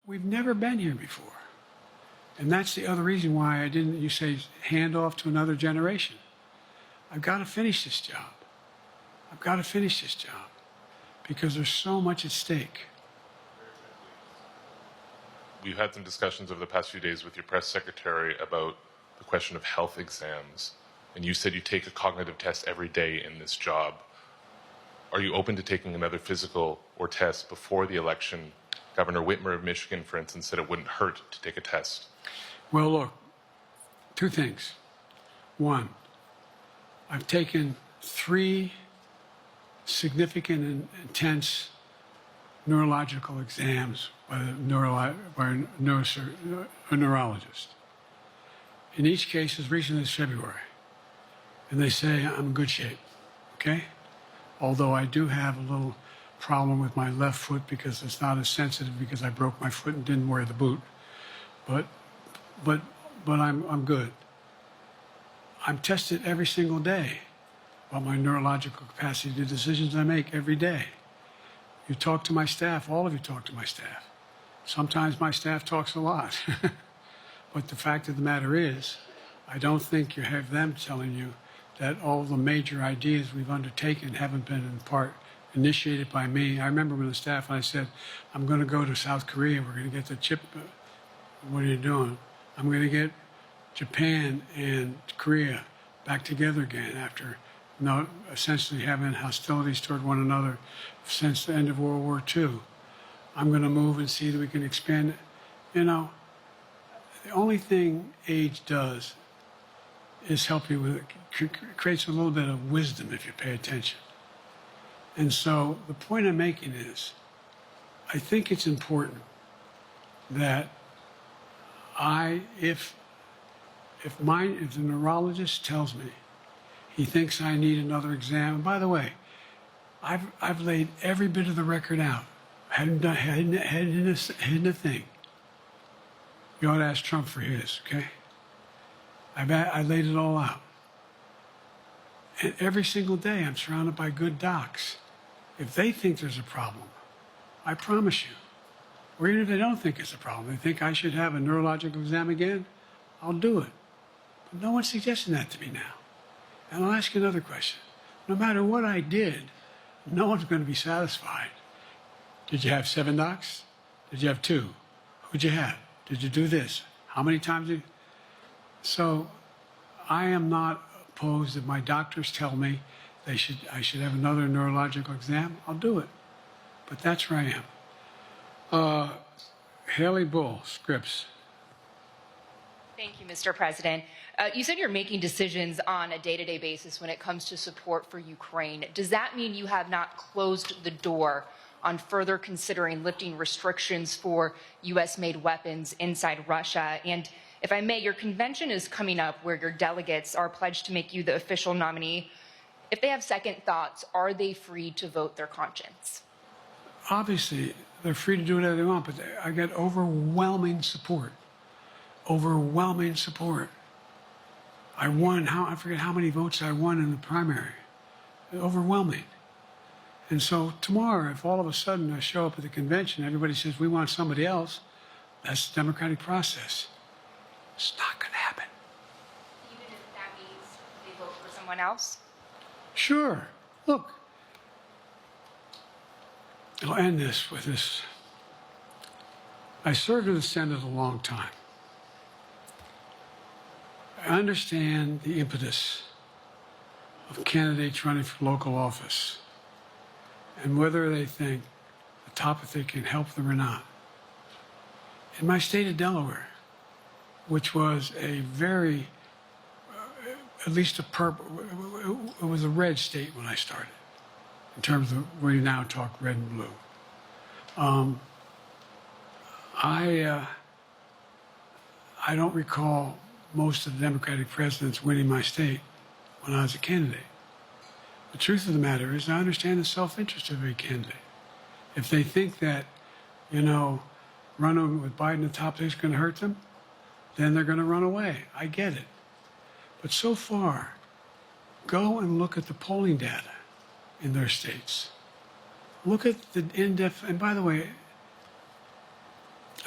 We've never been here before. And that's the other reason why I didn't, you say, hand off to another generation. I've got to finish this job. I've got to finish this job because there's so much at stake. We've had some discussions over the past few days with your press secretary about the question of health exams. And you said you take a cognitive test every day in this job. Are you open to taking another physical or test before the election? Governor Whitmer of Michigan, for instance, said it wouldn't hurt to take a test. Well, look, two things. One, I've taken 3 significant and intense neurological exams by a neurologist. In each case, as recently as February. And they say I'm in good shape, okay? Although I do have a little problem with my left foot because it's not as sensitive because I broke my foot and didn't wear the boot. But I'm good. I'm tested every single day about my neurological capacity to do decisions I make every day. You talk to my staff, all of you talk to my staff. Sometimes my staff talks a lot. But the fact of the matter is, I don't think you have them telling you that all the major ideas we've undertaken haven't been in part initiated by me. I remember when the staff, I said, I'm going to go to South Korea, we're going to get the chip. What are you doing? I'm going to get Japan and Korea back together again after essentially having hostilities toward one another since the end of World War II. I'm going to move and see that we can expand it. You know, the only thing age does is help you with it, creates a little bit of wisdom if you pay attention. And so the point I'm making is, I think it's important that if the neurologist tells me he thinks I need another exam, and by the way, I've laid every bit of the record out, hadn't a thing. You ought to ask Trump for his, okay? I laid it all out. And every single day I'm surrounded by good docs. If they think there's a problem, I promise you, or even if they don't think it's a problem, they think I should have a neurological exam again, I'll do it. But no one's suggesting that to me now. And I'll ask you another question. No matter what I did, no one's going to be satisfied. Did you have 7 docs? Did you have 2? Who'd you have? Did you do this? How many times did you? So I am not opposed if my doctors tell me I should have another neurological exam, I'll do it. But that's where I am. Haley Bull, Scripps. Thank you, Mr. President. You said you're making decisions on a day-to-day basis when it comes to support for Ukraine. Does that mean you have not closed the door on further considering lifting restrictions for U.S.-made weapons inside Russia? And if I may, your convention is coming up where your delegates are pledged to make you the official nominee. If they have second thoughts, are they free to vote their conscience? Obviously, they're free to do whatever they want, but I get overwhelming support. Overwhelming support. I won, I forget how many votes I won in the primary. Overwhelming. And so tomorrow, if all of a sudden I show up at the convention, everybody says, we want somebody else, that's the democratic process. It's not going to happen. Even if that means they vote for someone else? Sure. Look, I'll end this with this. I served in the Senate a long time. I understand the impetus of candidates running for local office and whether they think the topic can help them or not. In my state of Delaware, which was a very, at least it was a red state when I started, in terms of where you now talk red and blue. I don't recall most of the Democratic presidents winning my state when I was a candidate. The truth of the matter is I understand the self-interest of every candidate. If they think that, running with Biden at the top is going to hurt them, then they're going to run away. I get it. But so far, go and look at the polling data in their states. Look at the in-depth, and by the way,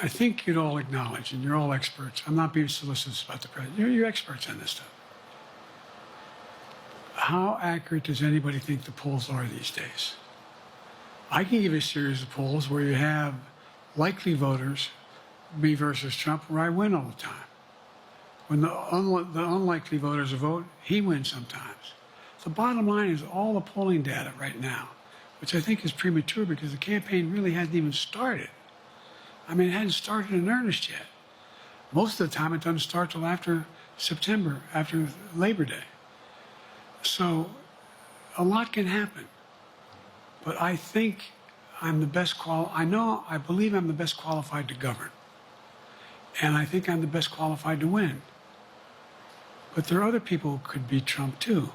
I think you'd all acknowledge, and you're all experts. I'm not being solicitous about the president. You're experts on this stuff. How accurate does anybody think the polls are these days? I can give you a series of polls where you have likely voters, me versus Trump, where I win all the time. When the unlikely voters vote, he wins sometimes. The bottom line is all the polling data right now, which I think is premature because the campaign really hadn't even started. I mean, it hadn't started in earnest yet. Most of the time, it doesn't start till after September, after Labor Day. So a lot can happen. But I think I'm the best I believe I'm the best qualified to govern. And I think I'm the best qualified to win. But there are other people who could beat Trump too.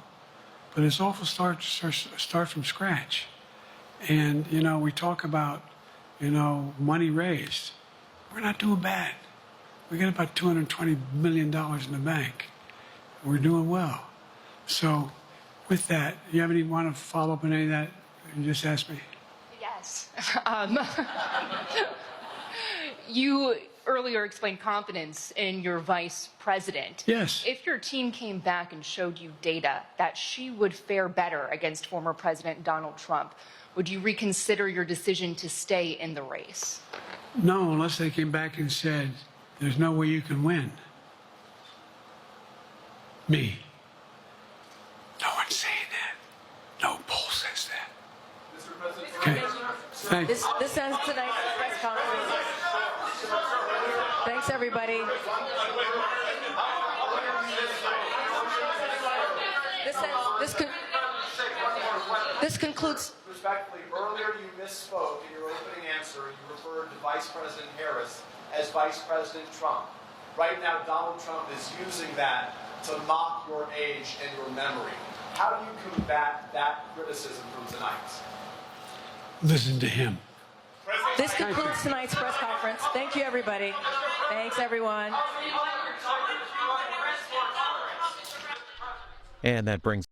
But it's awful start from scratch. And, you know, we talk about, you know, money raised. We're not doing bad. We got about $220 million in the bank. We're doing well. So with that, you have any want to follow up on any of that you just asked me? Yes. You earlier explained confidence in your vice president. Yes. If your team came back and showed you data that she would fare better against former President Donald Trump, would you reconsider your decision to stay in the race? No, unless they came back and said, there's no way you can win. Me. No one's saying that. No poll says that. Okay. Thanks. This ends tonight's press conference. Thanks, everybody. This concludes. Respectfully, earlier you misspoke in your opening answer. You referred to Vice President Harris as Vice President Trump. Right now, Donald Trump is using that to mock your age and your memory. How do you combat that criticism from tonight? Listen to him. This concludes tonight's press conference. Thank you, everybody. Thanks, everyone. And that brings